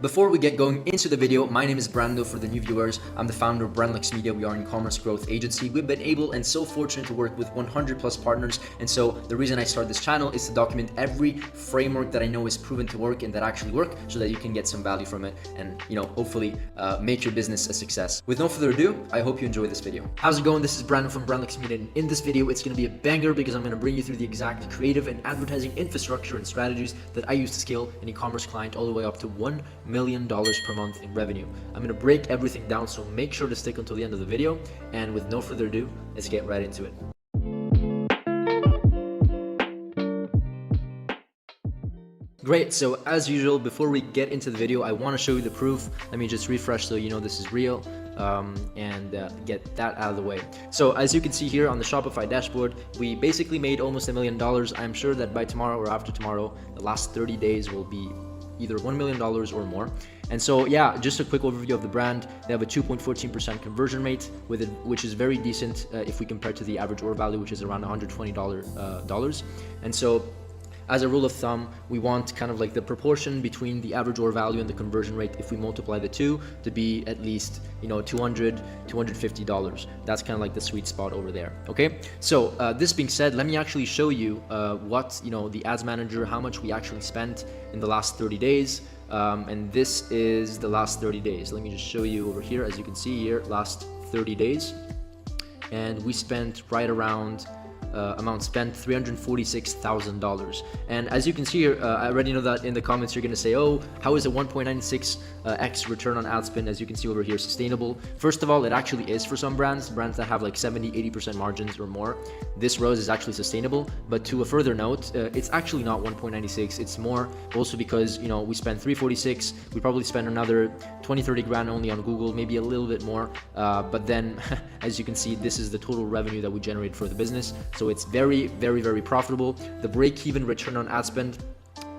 Before we get going into the video, my name is Brando for the new viewers. I'm the founder of Brandlux Media. We are an e-commerce growth agency. We've been able and so fortunate to work with 100 plus partners. And so the reason I started this channel is to document every framework that I know is proven to work and that actually work so that you can get some value from it and, hopefully make your business a success. With no further ado, I hope you enjoy this video. How's it going? This is Brandon from Brandlux Media. And in this video, it's going to be a banger because I'm going to bring you through the exact creative and advertising infrastructure and strategies that I use to scale an e-commerce client all the way up to $1 million per month in revenue. I'm going to break everything down, so make sure to stick until the end of the video. And with no further ado, let's get right into it. Great, so as usual, before we get into the video, I want to show you the proof. Let me just refresh so you know this is real and get that out of the way. So as you can see here on the Shopify dashboard, we basically made almost $1 million. I'm sure that by tomorrow or after tomorrow, the last 30 days will be either $1 million or more. And so yeah, just a quick overview of the brand. They have a 2.14% conversion rate with it, which is very decent if we compare to the average order value, which is around $120. And so as a rule of thumb, we want kind of like the proportion between the average order value and the conversion rate, if we multiply the two, to be at least, $200, $250. That's kind of like the sweet spot over there. Okay, so this being said, let me actually show you what, the ads manager, how much we actually spent in the last 30 days. And this is the last 30 days. Let me just show you over here. As you can see here, last 30 days. And we spent right around amount spent $346,000. And as you can see here, I already know that in the comments you're going to say, oh, how is a 1.96x return on ad spend, as you can see over here, sustainable? First of all, it actually is for some brands that have like 70-80% margins or more. This rose is actually sustainable. But to a further note, it's actually not 1.96. It's more also because we spent 346. We probably spent another 20-30 grand only on Google, maybe a little bit more. But then as you can see, this is the total revenue that we generate for the business. So it's very, very, very profitable. The break-even return on ad spend,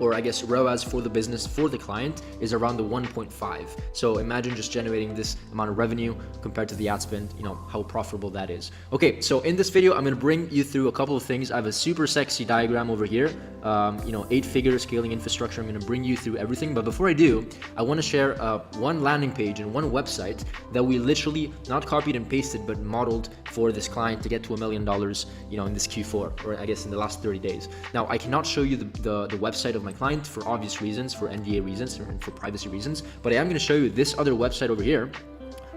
or I guess ROAS for the business, for the client, is around the 1.5. So imagine just generating this amount of revenue compared to the ad spend, how profitable that is. Okay, so in this video, I'm gonna bring you through a couple of things. I have a super sexy diagram over here, 8-figure scaling infrastructure. I'm gonna bring you through everything. But before I do, I wanna share one landing page and one website that we literally not copied and pasted, but modeled for this client to get to $1 million, in this Q4, or I guess in the last 30 days. Now, I cannot show you the website of my client for obvious reasons, for NDA reasons, and for privacy reasons, but I am going to show you this other website over here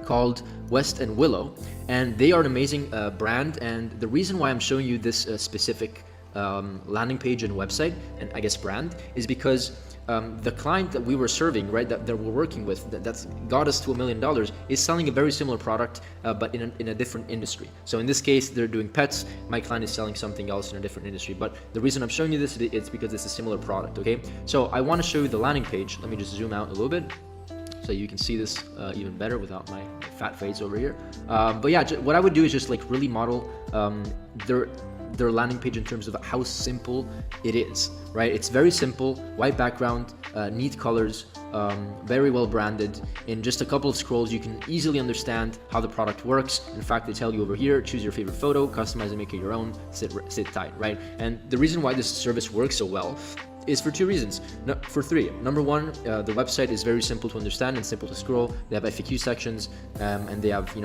called West and Willow, and they are an amazing brand. And the reason why I'm showing you this specific landing page and website, and I guess brand, is because the client that we were serving, right, that we're working with, that's got us to $1 million, is selling a very similar product, but in a different industry. So in this case, they're doing pets. My client is selling something else in a different industry. But the reason I'm showing you this is because it's a similar product. Okay, so I want to show you the landing page. Let me just zoom out a little bit so you can see this even better without my fat face over here. But yeah, what I would do is just like really model their landing page in terms of how simple it is, right? It's very simple, white background, neat colors, very well branded. In just a couple of scrolls, you can easily understand how the product works. In fact, they tell you over here, choose your favorite photo, customize and make it your own, sit tight, right? And the reason why this service works so well is for two reasons. For three. Number one, the website is very simple to understand and simple to scroll. They have FAQ sections, and they have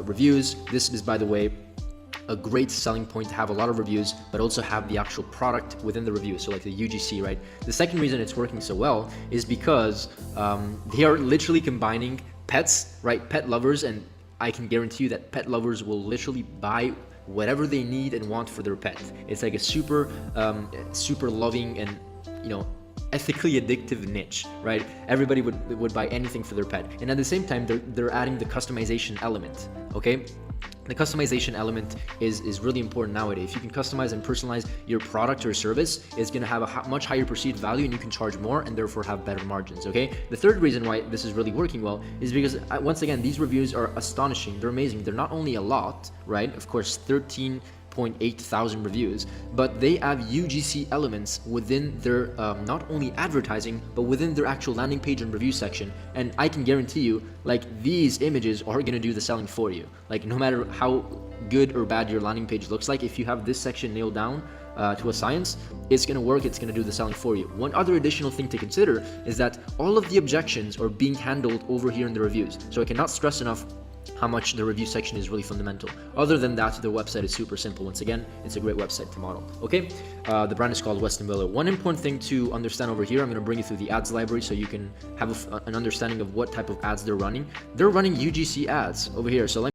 reviews. This is, by the way, a great selling point to have a lot of reviews, but also have the actual product within the review, so like the UGC, right? The second reason it's working so well is because they are literally combining pets, right? Pet lovers, and I can guarantee you that pet lovers will literally buy whatever they need and want for their pet. It's like a super loving and ethically addictive niche, right? Everybody would buy anything for their pet, and at the same time they're adding the customization element. Okay, the customization element is really important nowadays. If you can customize and personalize your product or service, it's going to have a much higher perceived value, and you can charge more and therefore have better margins. Okay, the third reason why this is really working well is because once again, these reviews are astonishing. They're amazing. They're not only a lot, right? Of course, 13,800 reviews, but they have UGC elements within their not only advertising, but within their actual landing page and review section. And I can guarantee you, like, these images are going to do the selling for you. Like, no matter how good or bad your landing page looks like, if you have this section nailed down, to a science, it's going to work, it's going to do the selling for you. One other additional thing to consider is that all of the objections are being handled over here in the reviews. So I cannot stress enough how much the review section is really fundamental. Other than that, their website is super simple. Once again, it's a great website to model. Okay, the brand is called Weston Willow. One important thing to understand over here, I'm going to bring you through the ads library so you can have an understanding of what type of ads they're running. They're running UGC ads over here. So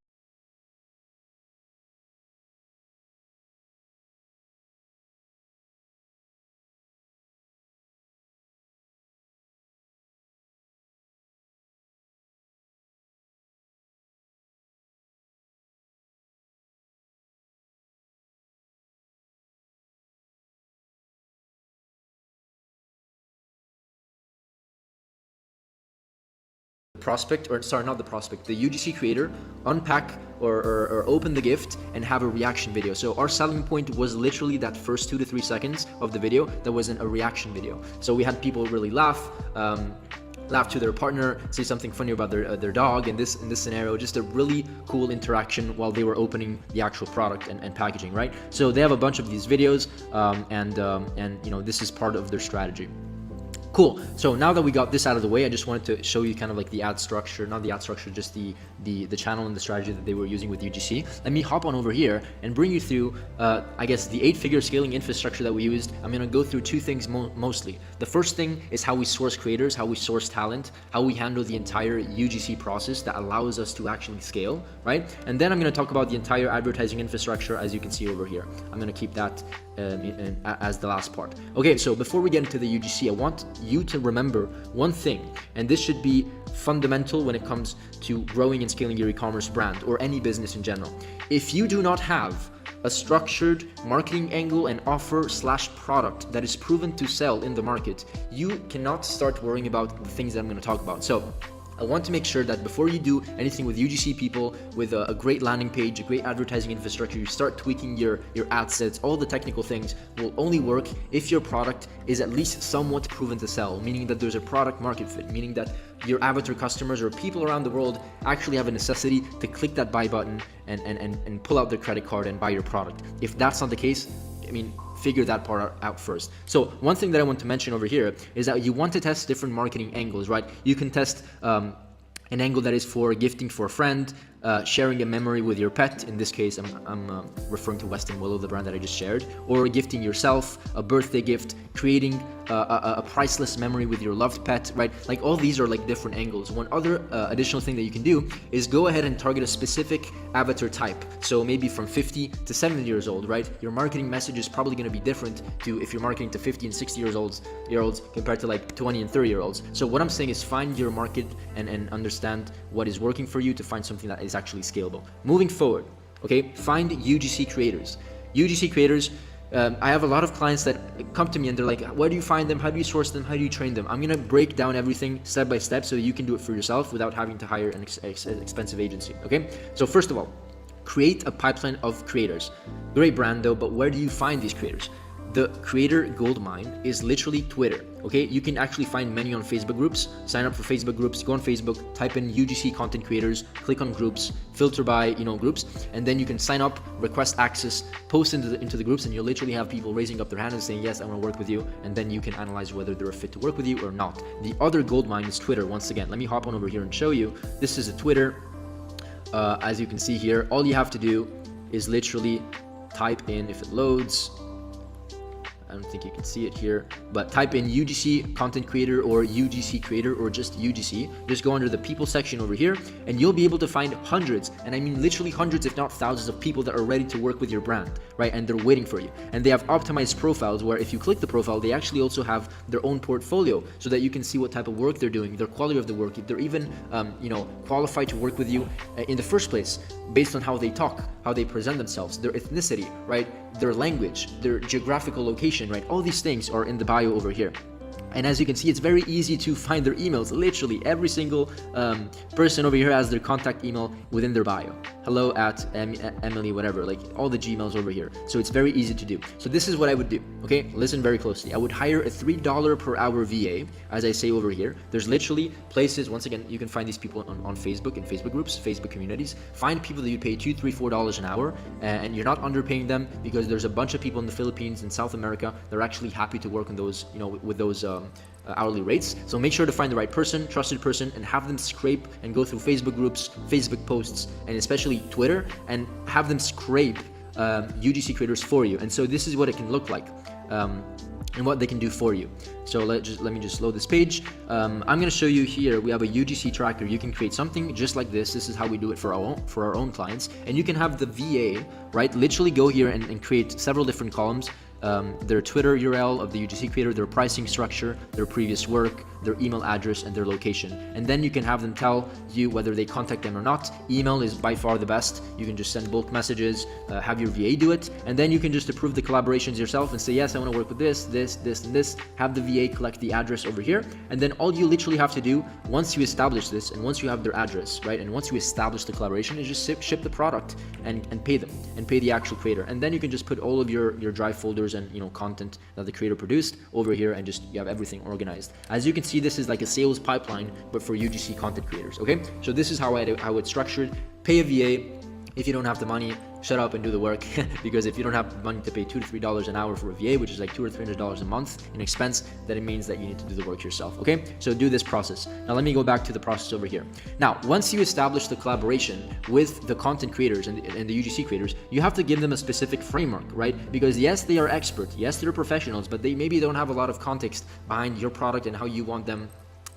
prospect, or sorry, not the prospect, the UGC creator unpack or open the gift and have a reaction video. So our selling point was literally that first 2 to 3 seconds of the video that wasn't a reaction video. So we had people really laugh to their partner, say something funny about their dog. In this scenario, just a really cool interaction while they were opening the actual product and packaging, right? So they have a bunch of these videos, and you know, this is part of their strategy. Cool. So now that we got this out of the way, I just wanted to show you kind of like the ad structure, not the ad structure, just the channel and the strategy that they were using with UGC. Let me hop on over here and bring you through, I guess, the 8-figure scaling infrastructure that we used. I'm going to go through 2 things mostly. The first thing is how we source creators, how we source talent, how we handle the entire UGC process that allows us to actually scale, right? And then I'm going to talk about the entire advertising infrastructure, as you can see over here. I'm going to keep that as the last part. Okay, so before we get into the UGC, I want you to remember one thing, and this should be fundamental when it comes to growing and scaling your e-commerce brand or any business in general. If you do not have a structured marketing angle and offer/product that is proven to sell in the market, you cannot start worrying about the things that I'm going to talk about. So I want to make sure that before you do anything with UGC people, with a great landing page, a great advertising infrastructure, you start tweaking your ad sets. All the technical things will only work if your product is at least somewhat proven to sell, meaning that there's a product market fit, meaning that your avatar customers or people around the world actually have a necessity to click that buy button and pull out their credit card and buy your product. If that's not the case, I mean, figure that part out first. So one thing that I want to mention over here is that you want to test different marketing angles, right? You can test an angle that is for gifting for a friend, sharing a memory with your pet. In this case, I'm referring to Weston Willow, the brand that I just shared, or gifting yourself a birthday gift, creating a priceless memory with your loved pet, right? Like all these are like different angles. One other additional thing that you can do is go ahead and target a specific avatar type. So maybe from 50 to 70 years old, right? Your marketing message is probably going to be different to if you're marketing to 50 and 60 years olds compared to like 20 and 30 year olds. So what I'm saying is find your market and understand what is working for you to find something that is actually scalable. Moving forward, okay, find UGC creators. UGC creators, I have a lot of clients that come to me and they're like, where do you find them? How do you source them? How do you train them? I'm going to break down everything step by step so you can do it for yourself without having to hire an expensive agency, okay? So first of all, create a pipeline of creators. Great brand though, but where do you find these creators? The creator goldmine is literally Twitter, okay? You can actually find many on Facebook groups. Sign up for Facebook groups, go on Facebook, type in UGC content creators, click on groups, filter by, groups, and then you can sign up, request access, post into the groups, and you'll literally have people raising up their hands and saying, yes, I want to work with you, and then you can analyze whether they're a fit to work with you or not. The other goldmine is Twitter. Once again, let me hop on over here and show you. This is a Twitter. As you can see here, all you have to do is literally type in, if it loads, I don't think you can see it here, but type in UGC content creator or UGC creator or just UGC. Just go under the people section over here and you'll be able to find hundreds, and I mean literally hundreds if not thousands of people that are ready to work with your brand, right? And they're waiting for you. And they have optimized profiles where if you click the profile, they actually also have their own portfolio so that you can see what type of work they're doing, their quality of the work, if they're even qualified to work with you in the first place based on how they talk, how they present themselves, their ethnicity, right? Their language, their geographical location, right? All these things are in the bio over here. And as you can see, it's very easy to find their emails. Literally every single person over here has their contact email within their bio. Hello at Emily, whatever, like all the Gmails over here. So it's very easy to do. So this is what I would do. Okay, listen very closely. I would hire a $3 per hour VA, as I say over here. There's literally places, once again, you can find these people on Facebook, in Facebook groups, Facebook communities. Find people that you pay $2, $3, $4 an hour, and you're not underpaying them, because there's a bunch of people in the Philippines and South America that are actually happy to work on those, you know, with those hourly rates. So make sure to find the right person, trusted person, and have them scrape and go through Facebook groups, Facebook posts, and especially Twitter, and have them scrape UGC creators for you. And so this is what it can look like, and what they can do for you. So let me just load this page. I'm going to show you here. We have a UGC tracker. You can create something just like this. This is how we do it for our own clients. And you can have the VA, right, literally go here and create several different columns. Their Twitter URL of the UGC creator, their pricing structure, their previous work, their email address, and their location. And then you can have them tell you whether they contact them or not. Email is by far the best. You can just send bulk messages, have your VA do it, and then you can just approve the collaborations yourself and say, yes, I want to work with this, and this. Have the VA collect the address over here, and then all you literally have to do once you establish this, and once you have their address, right, and once you establish the collaboration, is just ship the product and pay them, and pay the actual creator. And then you can just put all of your drive folders and, you know, content that the creator produced over here, and just you have everything organized. As you can see, this is like a sales pipeline, but for UGC content creators. Okay, so this is how I would structure it. Pay a VA. If you don't have the money, shut up and do the work, because if you don't have money to pay $2 to $3 an hour for a VA, which is like $200 or $300 a month in expense, then it means that you need to do the work yourself. Okay, so do this process. Now let me go back to the process over here. Now, once you establish the collaboration with the content creators and the UGC creators, you have to give them a specific framework, right? Because yes, they are experts, yes, they're professionals, but they maybe don't have a lot of context behind your product and how you want them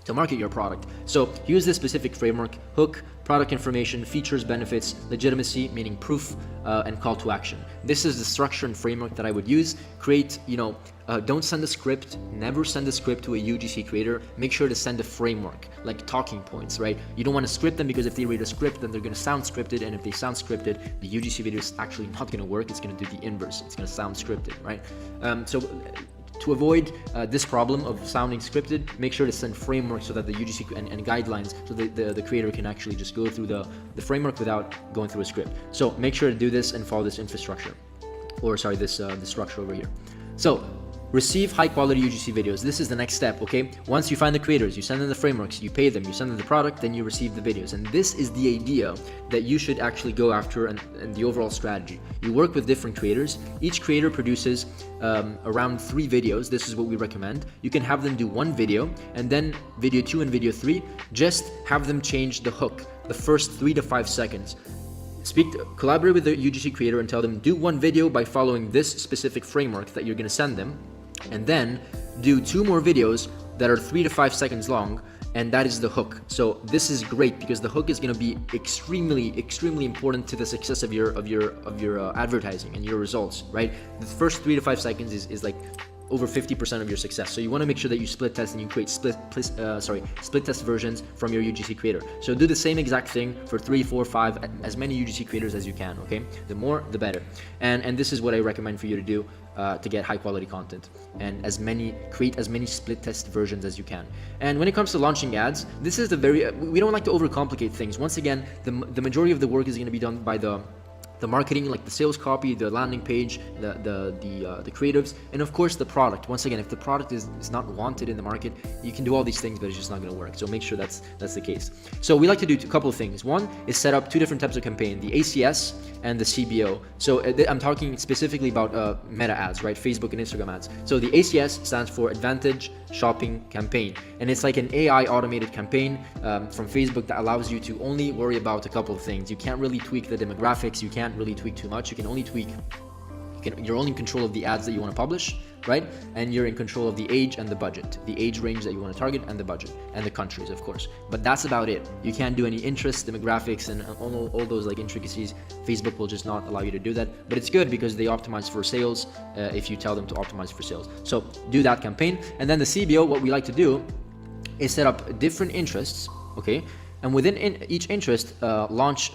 to market your product. So use this specific framework: hook, product information, features, benefits, legitimacy, meaning proof, and call to action. This is the structure and framework that I would use. Create, don't send a script, never send a script to a UGC creator. Make sure to send a framework, like talking points, right? You don't want to script them, because if they read a script, then they're going to sound scripted, and if they sound scripted, the UGC video is actually not going to work. It's going to do the inverse. It's going to sound scripted, right? To avoid this problem of sounding scripted, make sure to send frameworks so that the UGC and guidelines, so that the creator can actually just go through the framework without going through a script. So make sure to do this and follow this infrastructure, or sorry, this structure over here. So receive high quality UGC videos. This is the next step, okay? Once you find the creators, you send them the frameworks, you pay them, you send them the product, then you receive the videos. And this is the idea that you should actually go after, and the overall strategy. You work with different creators. Each creator produces around 3 videos. This is what we recommend. You can have them do 1 video, and then video 2 and video 3, just have them change the hook, the first 3 to 5 seconds. Collaborate with the UGC creator and tell them, do 1 video by following this specific framework that you're going to send them, and then do 2 more videos that are 3 to 5 seconds long, and that is the hook. So this is great, because the hook is going to be extremely important to the success of your advertising and your results, right? The first 3 to 5 seconds is like over 50% of your success. So you want to make sure that you split test and you create split test versions from your UGC creator. So do the same exact thing for 3, 4, 5, as many UGC creators as you can, okay? The more, the better. And this is what I recommend for you to do to get high quality content, and create as many split test versions as you can. And when it comes to launching ads, this is we don't like to overcomplicate things. Once again, the majority of the work is going to be done by the marketing, like the sales copy, the landing page, the creatives, and of course the product. Once again, if the product is not wanted in the market, you can do all these things, but it's just not going to work. So make sure that's the case. So we like to do a couple of things. One is set up 2 different types of campaign: the ACS and the CBO. So I'm talking specifically about meta ads, right? Facebook and Instagram ads. So the ACS stands for Advantage Shopping Campaign, and it's like an AI automated campaign from Facebook that allows you to only worry about a couple of things. You can't really tweak the demographics. You can't really tweak too much. You can only tweak, you're only in control of the ads that you want to publish, right? And you're in control of the age and the budget, the age range that you want to target, and the budget, and the countries, of course. But that's about it. You can't do any interest, demographics, and all those like intricacies. Facebook will just not allow you to do that. But it's good because they optimize for sales if you tell them to optimize for sales. So do that campaign. And then the CBO, what we like to do is set up different interests, okay? And within each interest, launch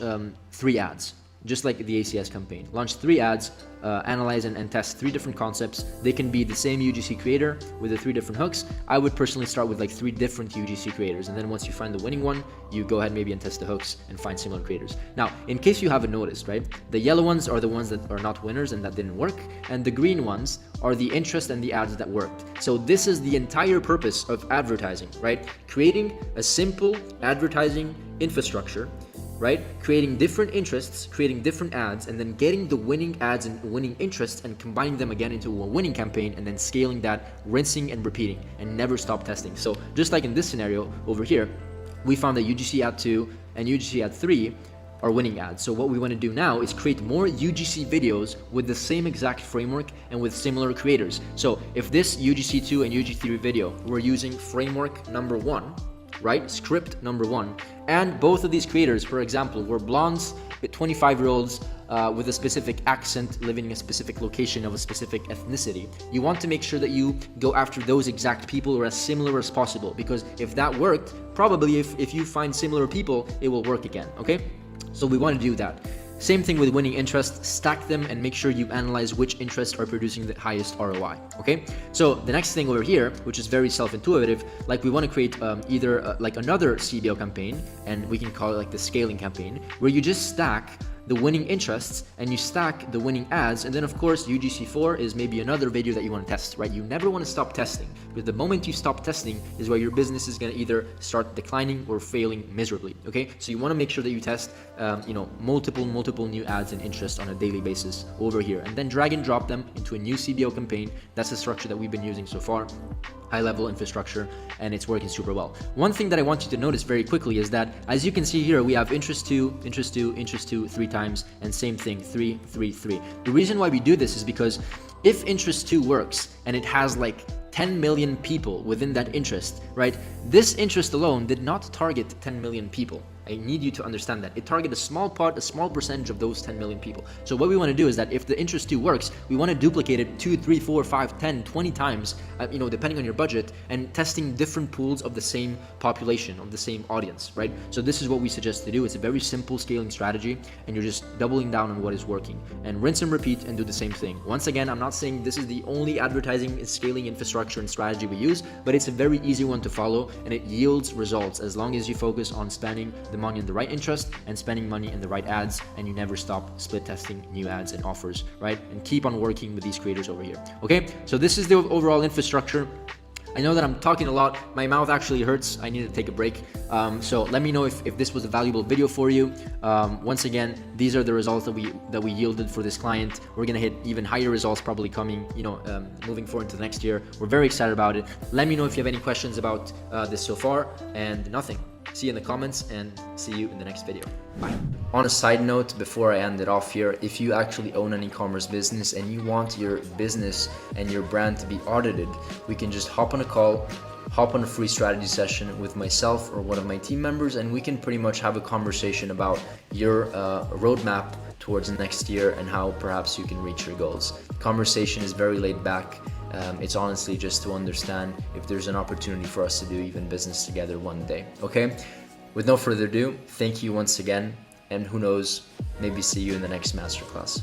3 ads. just like the ACS campaign. Launch 3 ads, analyze and test 3 different concepts. They can be the same UGC creator with the 3 different hooks. I would personally start with like 3 different UGC creators, and then once you find the winning one, you go ahead maybe and test the hooks and find similar creators. Now, in case you haven't noticed, right, the yellow ones are the ones that are not winners and that didn't work, and the green ones are the interest and the ads that worked. So this is the entire purpose of advertising, right? Creating a simple advertising infrastructure, right? Creating different interests, creating different ads, and then getting the winning ads and winning interests and combining them again into a winning campaign, and then scaling that, rinsing and repeating, and never stop testing. So just like in this scenario over here, we found that UGC ad 2 and UGC ad 3 are winning ads. So what we want to do now is create more UGC videos with the same exact framework and with similar creators. So if this UGC 2 and UGC 3 video, we're using framework number 1, right? Script number 1. And both of these creators, for example, were blondes, 25-year-olds with a specific accent, living in a specific location of a specific ethnicity. You want to make sure that you go after those exact people or as similar as possible, because if that worked, probably if you find similar people, it will work again, okay? So we want to do that. Same thing with winning interests, stack them and make sure you analyze which interests are producing the highest ROI, okay? So the next thing over here, which is very self-intuitive, like we want to create either like another CBO campaign, and we can call it like the scaling campaign, where you just stack the winning interests and you stack the winning ads, and then of course UGC4 is maybe another video that you want to test, right? You never want to stop testing, because the moment you stop testing is where your business is going to either start declining or failing miserably, okay? So you want to make sure that you test multiple new ads and interests on a daily basis over here, and then drag and drop them into a new CBO campaign. That's the structure that we've been using so far. High level infrastructure, and it's working super well. One thing that I want you to notice very quickly is that, as you can see here, we have interest 2, interest 2, interest 2 3 times, and same thing 3, 3, 3. The reason why we do this is because if interest 2 works and it has like 10 million people within that interest, right? This interest alone did not target 10 million people. I need you to understand that. It targeted a small part, a small percentage of those 10 million people. So what we want to do is that if the interest 2 works, we want to duplicate it 2, 3, 4, 5, 10, 20 times, depending on your budget, and testing different pools of the same population, of the same audience, right? So this is what we suggest to do. It's a very simple scaling strategy, and you're just doubling down on what is working. And rinse and repeat and do the same thing. Once again, I'm not saying this is the only advertising and scaling infrastructure and strategy we use, but it's a very easy one to follow, and it yields results as long as you focus on spending the money in the right interest and spending money in the right ads, and you never stop split testing new ads and offers, right? And keep on working with these creators over here, okay? So this is the overall infrastructure. I know that I'm talking a lot. My mouth actually hurts. I need to take a break. So let me know if this was a valuable video for you. Once again, these are the results that we yielded for this client. We're gonna hit even higher results probably coming, moving forward into the next year. We're very excited about it. Let me know if you have any questions about this so far, and nothing. See you in the comments, and see you in the next video. Bye. On a side note, before I end it off here, if you actually own an e-commerce business and you want your business and your brand to be audited, we can just hop on a call, hop on a free strategy session with myself or one of my team members, and we can pretty much have a conversation about your roadmap towards next year and how perhaps you can reach your goals. The conversation is very laid back. It's honestly just to understand if there's an opportunity for us to do even business together one day, okay? With no further ado, thank you once again, and who knows, maybe see you in the next masterclass.